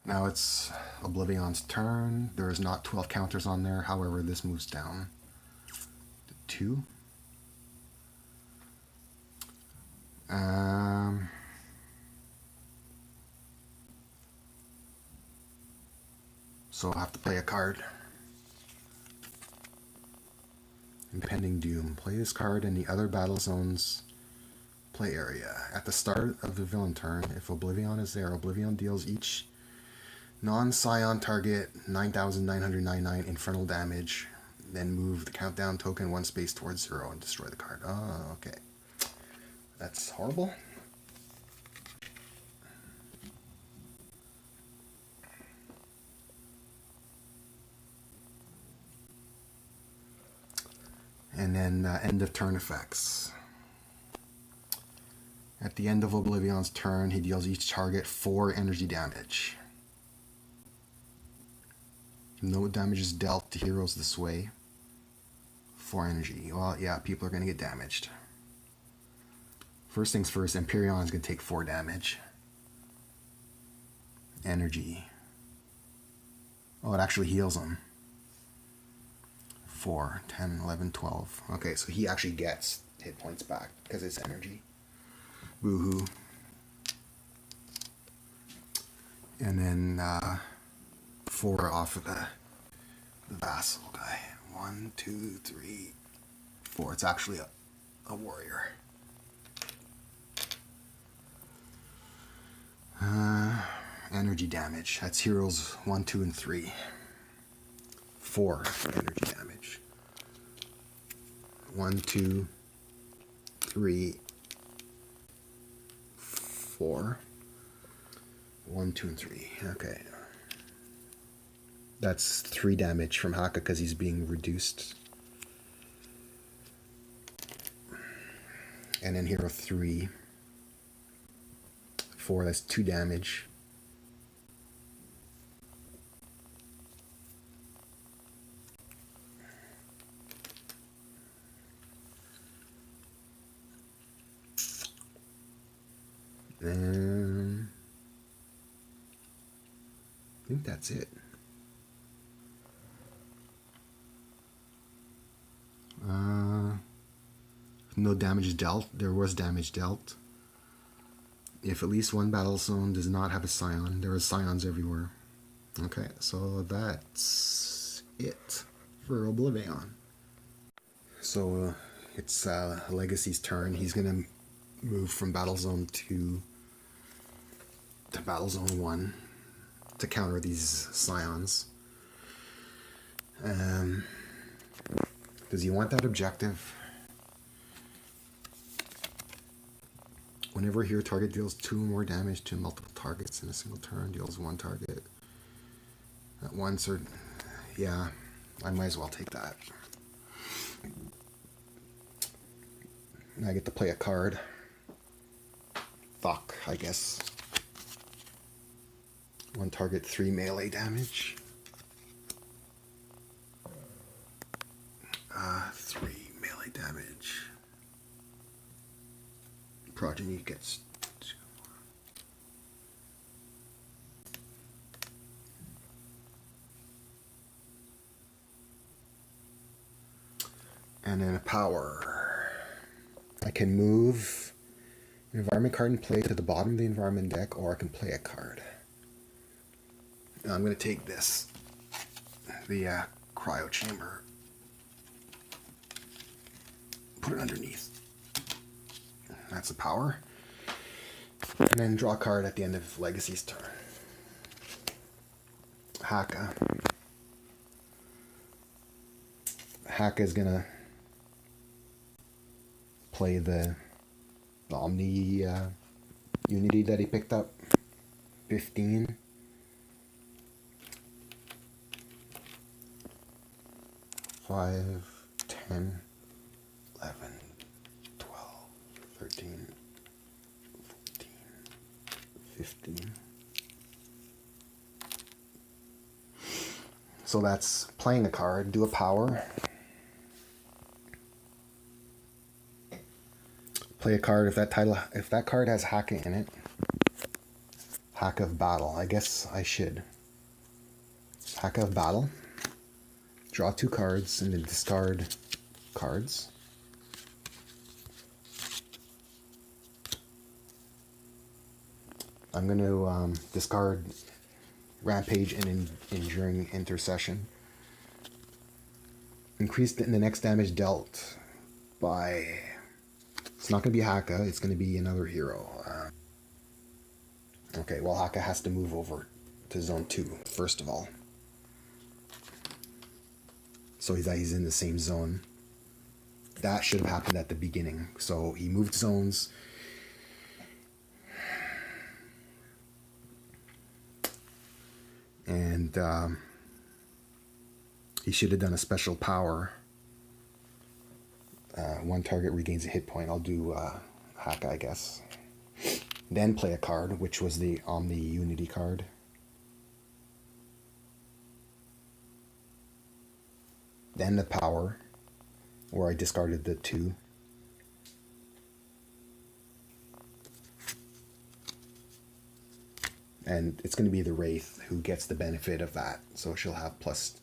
Now it's Oblivaeon's turn. There is not 12 counters on there. However, this moves down to 2. So I'll have to play a card. Impending Doom. Play this card in the other battle zone's play area. At the start of the villain turn, if Oblivion is there, Oblivion deals each non-Scion target 9,999 infernal damage. Then move the countdown token 1 space towards 0 and destroy the card. Oh, okay. That's horrible. And then end of turn effects. At the end of Oblivion's turn, he deals each target 4 energy damage. No damage is dealt to heroes this way. 4 energy. Well, yeah, people are going to get damaged. First things first, Empyreon is going to take 4 damage. Energy. Oh, it actually heals him. 4, 10, 11, 12. Okay, so he actually gets hit points back because it's energy. Boo-hoo. And then 4 off of the vassal guy. 1, 2, 3, 4. It's actually a warrior. Energy damage. That's heroes 1, 2, and 3. 4 energy damage. 1, 2, 3, 4. 1, 2, and 3. Okay. That's 3 damage from Haka because he's being reduced. And then hero 3. 4, that's 2 damage. And I think that's it. No damage dealt. There was damage dealt. If at least one battle zone does not have a Scion, there are Scions everywhere. Okay, so that's it for Oblivion. So it's Legacy's turn. He's going to move from Battle Zone 2 to Battle Zone 1 to counter these Scions. Does he want that objective? Whenever here, target deals 2 or more damage to multiple targets in a single turn, deals 1 target at once, or yeah, I might as well take that. I get to play a card. Fuck, I guess. 1 target, 3 melee damage. 3 melee damage. Progeny gets 2 more. And then a power. I can move an environment card and play to the bottom of the environment deck, or I can play a card. Now I'm going to take this, the cryo chamber, put it underneath. That's the power. And then draw a card at the end of Legacy's turn. Haka. Haka is going to play the Omni Unity that he picked up. 15. 5, 10, 11, 12, 13, 14, 15. So that's playing a card, do a power. Play a card if that card has Haka in it. Hack of Battle. I guess I should. Hack of Battle. Draw 2 cards and then discard cards. I'm going to discard Rampage and Enduring Intercession. Increase the next damage dealt by... It's not going to be Haka, it's going to be another hero. Okay, well, Haka has to move over to Zone 2, first of all. So he's in the same zone. That should have happened at the beginning. So he moved zones. And he should have done a special power. One target regains a hit point. I'll do Haka, I guess. Then play a card, which was the Omni Unity card. Then the power, where I discarded the 2. And it's going to be the Wraith who gets the benefit of that. So she'll have plus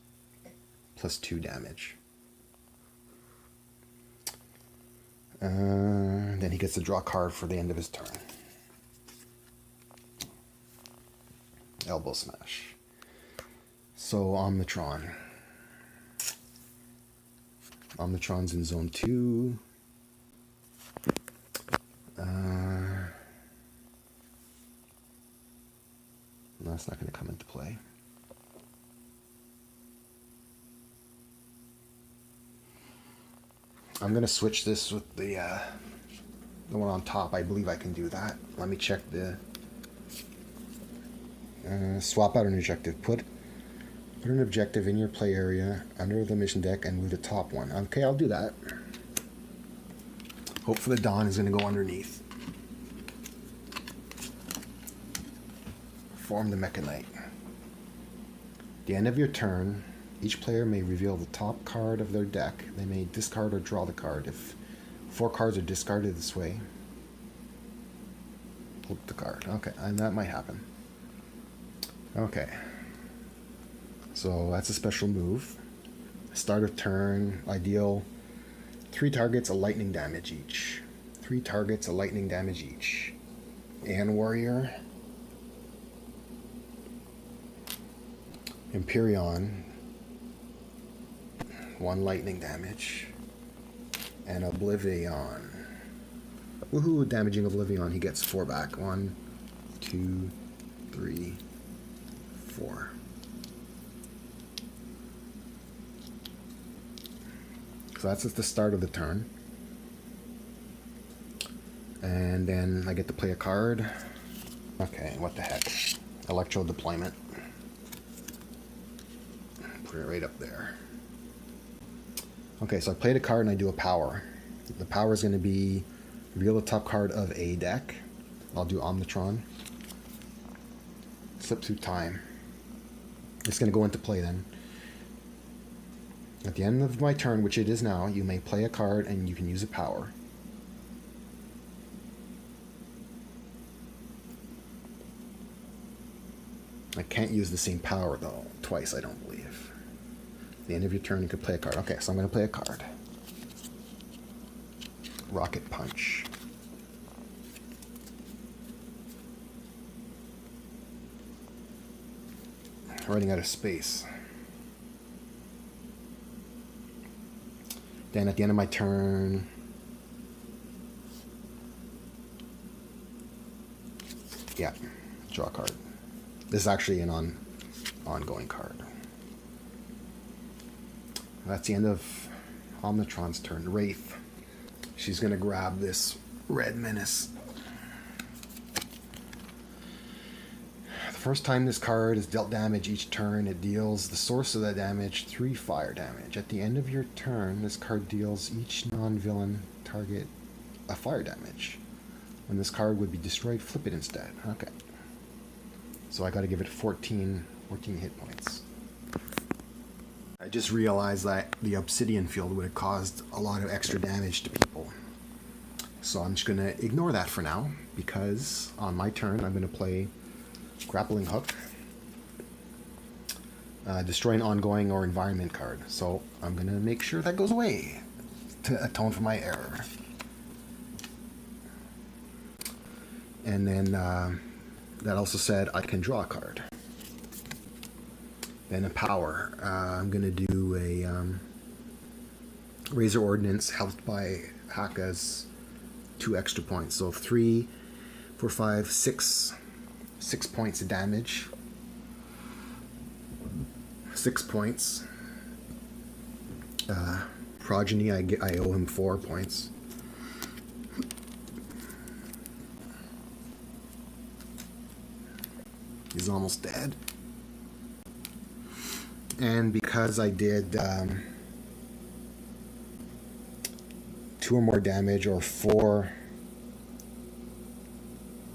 2 damage. Then he gets to draw a card for the end of his turn. Elbow Smash. So Omnitron. Omnitron's in Zone 2. That's not going to come into play. I'm going to switch this with the one on top. I believe I can do that. Let me check the... swap out an objective. Put an objective in your play area under the mission deck and move the top one. Okay, I'll do that. Hope for the Dawn is going to go underneath. Form the Mechanite. At the end of your turn, each player may reveal the top card of their deck. They may discard or draw the card. If 4 cards are discarded this way, flip the card. Okay, and that might happen. Okay. So that's a special move. Start of turn, ideal. 3 targets, a lightning damage each. 3 targets, a lightning damage each. And Warrior. Empyrean. 1 lightning damage. And Oblivaeon. Woohoo, damaging Oblivaeon. He gets 4 back. 1, 2, 3, 4. So that's at the start of the turn. And then I get to play a card. Okay, what the heck. Electro Deployment. Put it right up there. Okay, so I played a card and I do a power. The power is going to be reveal the top card of a deck. I'll do Omnitron. Slip through time. It's going to go into play then. At the end of my turn, which it is now, you may play a card and you can use a power. I can't use the same power though, twice I don't believe. At the end of your turn you could play a card. Okay, so I'm going to play a card. Rocket Punch. Running out of space. Then at the end of my turn, yeah, draw a card. This is actually an ongoing card. That's the end of Omnitron's turn. Wraith. She's going to grab this red menace. The first time this card is dealt damage each turn, it deals the source of that damage 3 fire damage. At the end of your turn, this card deals each non-villain target a fire damage. When this card would be destroyed, flip it instead. Okay. So I got to give it 14 hit points. I just realized that the Obsidian Field would have caused a lot of extra damage to people. So I'm just going to ignore that for now, because on my turn I'm going to play Grappling hook. Destroy an ongoing or environment card. So I'm going to make sure that goes away to atone for my error. And then that also said I can draw a card. Then a power. I'm going to do a Razor Ordnance helped by Haka's 2 extra points. So 3, 4, 5, 6 points of damage. 6 points. Progeny, I owe him 4 points. He's almost dead. And because I did 2 or more damage, or 4,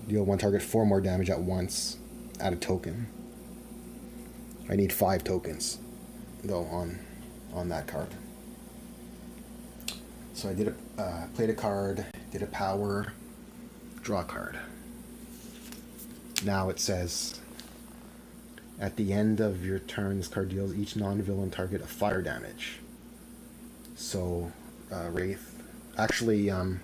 deal one target 4 more damage at once, add a token. I need 5 tokens, though, on that card. So I did played a card, did a power, draw a card. Now it says, at the end of your turn, this card deals each non-villain target a fire damage. So Wraith, actually, I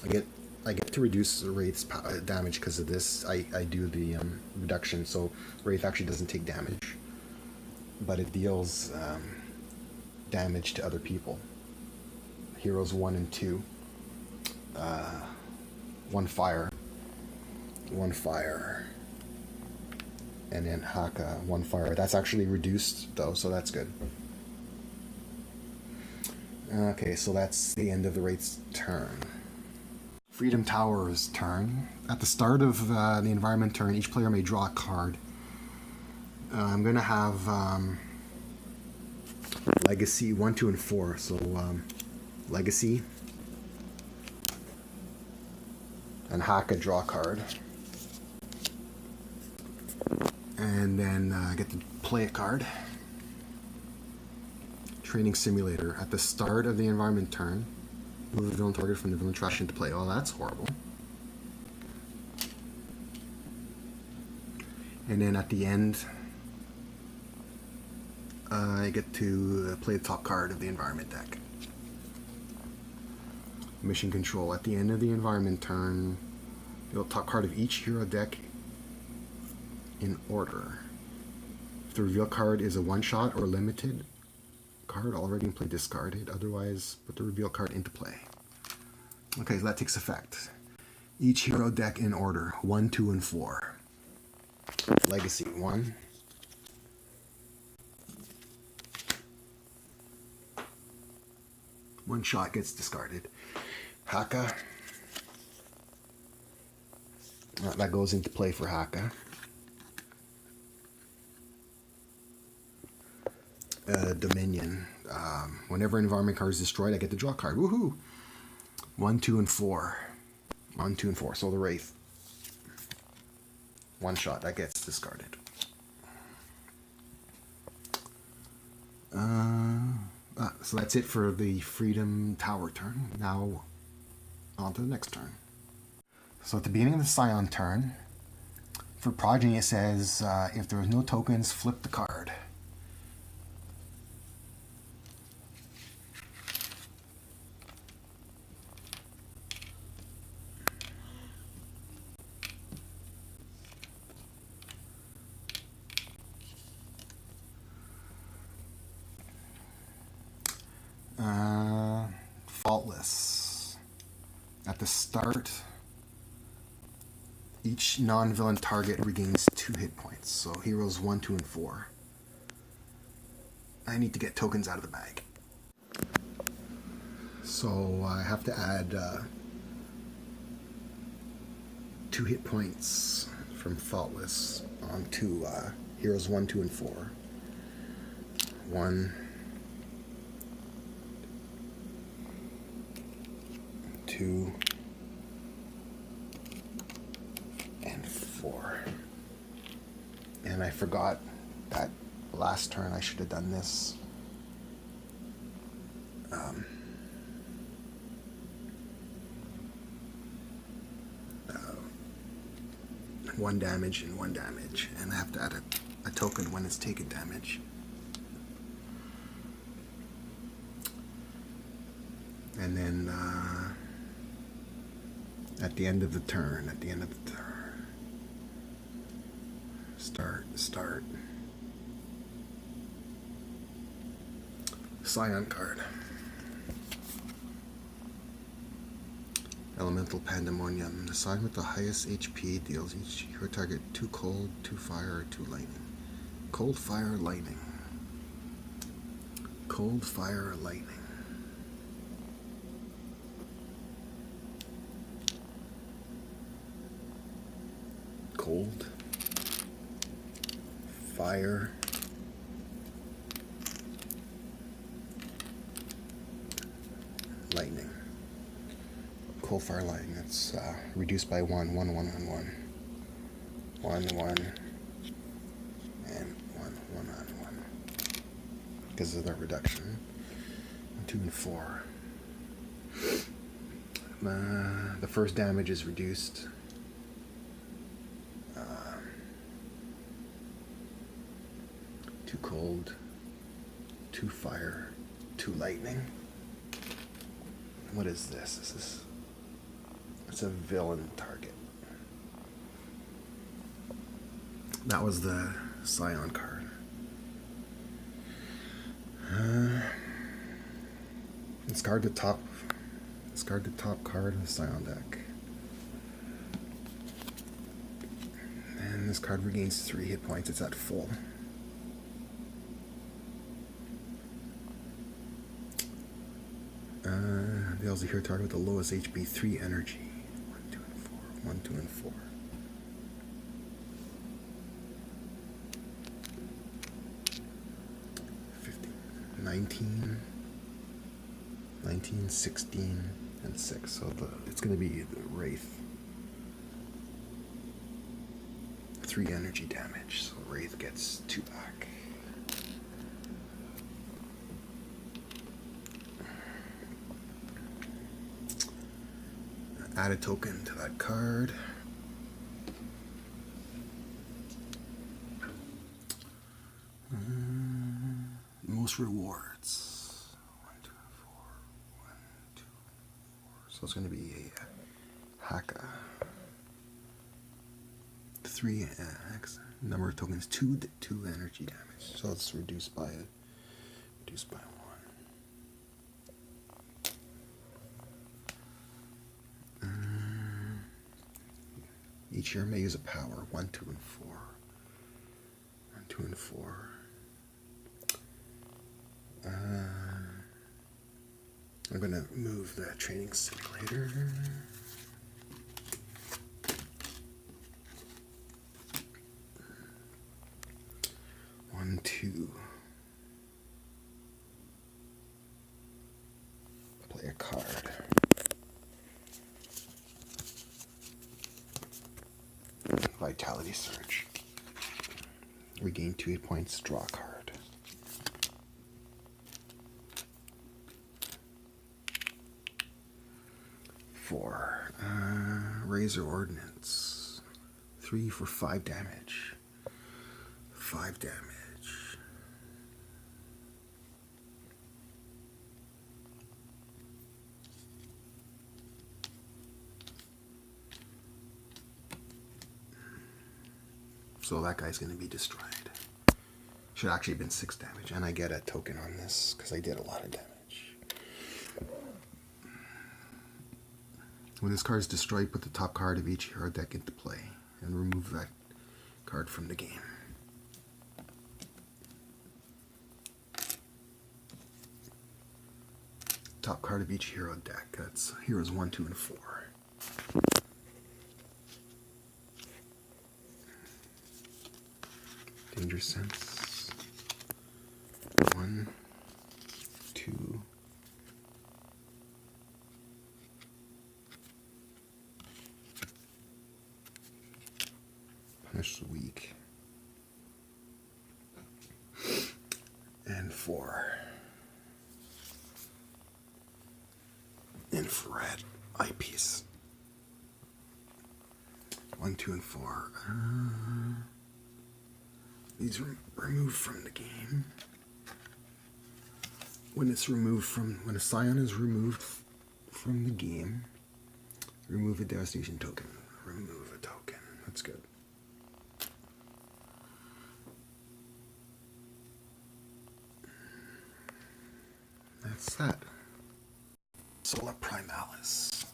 get to reduce Wraith's damage because of this. I do the reduction, so Wraith actually doesn't take damage, but it deals damage to other people. Heroes 1 and 2. 1 fire. 1 fire. And then Haka, 1 fire. That's actually reduced, though, so that's good. Okay, so that's the end of the Wraith's turn. Freedom Tower's turn. At the start of the environment turn, each player may draw a card. I'm going to have Legacy 1, 2, and 4. So Legacy. And Haka draw a card. And then I get to play a card. Training Simulator. At the start of the environment turn, move the villain target from the villain trash into play. Oh, that's horrible. And then at the end, I get to play the top card of the environment deck. Mission Control. At the end of the environment turn, the top card of each hero deck in order. If the reveal card is a one-shot or limited card already in play, discarded. Otherwise, put the reveal card into play. Okay, so that takes effect. Each hero deck in order. 1, 2, and 4. Legacy 1. One shot gets discarded. Haka. That goes into play for Haka. Dominion. Whenever an environment card is destroyed, I get to draw a card. Woohoo! 1, 2, and 4. 1, 2, and 4. So the Wraith. One shot. That gets discarded. So that's it for the Freedom Tower turn. Now, on to the next turn. So at the beginning of the Scion turn, for Progeny it says, if there are no tokens, flip the card. Faultless. At the start, each non-villain target regains 2 hit points. So heroes 1, 2, and 4. I need to get tokens out of the bag. So I have to add 2 hit points from Faultless onto heroes 1, 2, and 4. 1, 2, and 4. And I forgot that last turn I should have done this. 1 damage and 1 damage, and I have to add a token when it's taken damage. And then at the end of the turn, start. Scion card. Elemental Pandemonium. The sign with the highest HP deals each hero target 2 cold, 2 fire, or 2 lightning. Cold, fire, lightning. Cold, fire, lightning. Cold, fire, lightning. Cold, fire, lightning. That's reduced by 1, 1, 1, 1, 1. 1, 1, and 1, 1, 1, 1. Because of the reduction. 2 and 4. The first damage is reduced. 2 cold, 2 fire, 2 lightning. What is this? It's a villain target. That was the Scion card. Discard the top card of the Scion deck. And this card regains 3 hit points. It's at full. Deals a hero target with the lowest HP 3 energy. 1, 2, and 4. 1, 2, and 4. $15, 19, 19, 16, and 6. So it's going to be the Wraith. 3 energy damage. So Wraith gets 2 back. Add a token to that card. Most rewards. 1, 2, 4. 1, 2, 4. So it's going to be a Haka. 3 X. Number of tokens 2 energy damage. So it's reduced by 1. Each hero may use a power. 1, 2, and 4. 1, 2, and 4. I'm going to move the training simulator. One, 2. Play a card. Vitality Surge. Regain 2 hit points, draw a card. Four. Razor Ordnance. 3 for 5 damage. 5 damage. So that guy's going to be destroyed. Should actually have been 6 damage. And I get a token on this because I did a lot of damage. When this card is destroyed, put the top card of each hero deck into play and remove that card from the game. Top card of each hero deck. That's heroes 1, 2, and 4. Danger Sense. 1, 2. Punish the Weak. And 4. Infrared Eyepiece. 1, 2, and 4. These are removed from the game. When a scion is removed from the game, remove a devastation token. Remove a token. That's good. That's that. Solar Primalis.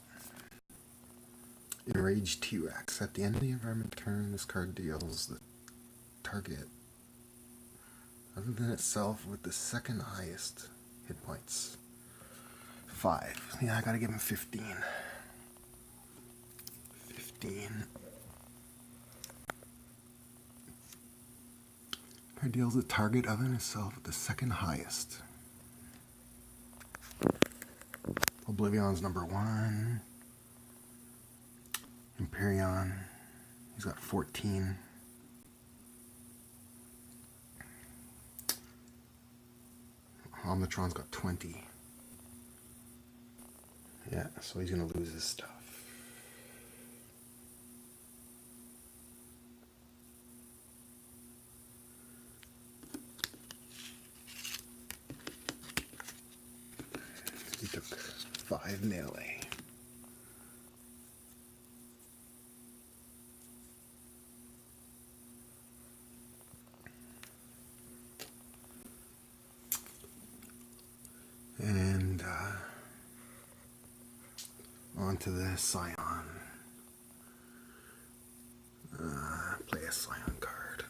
Enraged T-Rex. At the end of the environment turn, this card deals the target other than itself with the second highest hit points. 5. Yeah, I gotta give him 15. 15. Card deals the target other than itself with the second highest. Oblivion's number 1. Empyrean, he's got 14. Omnitron's got 20. Yeah, so he's gonna lose his stuff. He took 5 melee. And onto the Scion. Play a Scion card.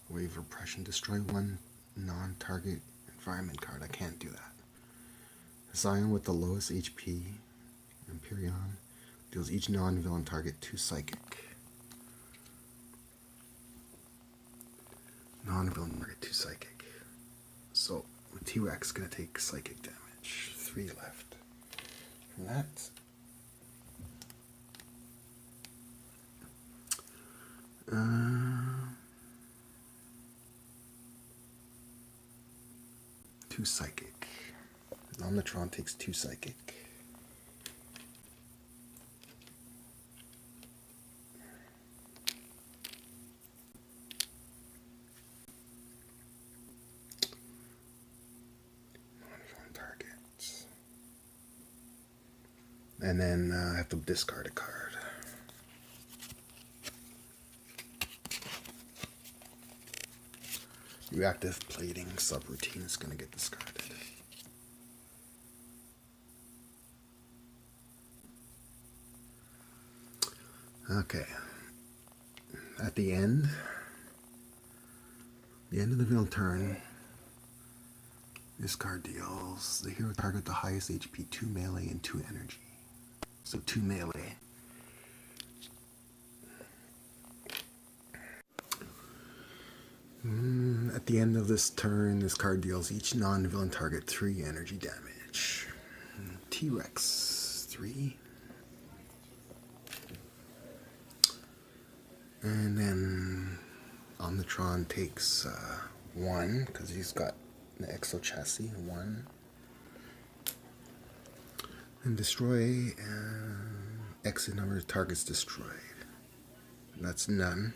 Wave Repression. Destroy 1 non-target environment card. I can't do that. The Scion with the lowest HP, Empyrean, deals each non-villain target 2 psychic. Non-villain target 2 psychic. So T-Rex is going to take psychic damage. 3 left. From that. Two psychic. Omnitron takes 2 psychic. And then I have to discard a card. Reactive Plating subroutine is going to get discarded. Okay. At the end of the villain turn, this card deals the hero target the highest HP, 2 melee and 2 energy. So 2 melee. At the end of this turn, this card deals each non-villain target 3 energy damage. T-Rex 3. And then Omnitron takes 1 because he's got the Exo Chassis 1. And destroy X number of targets destroyed. That's none.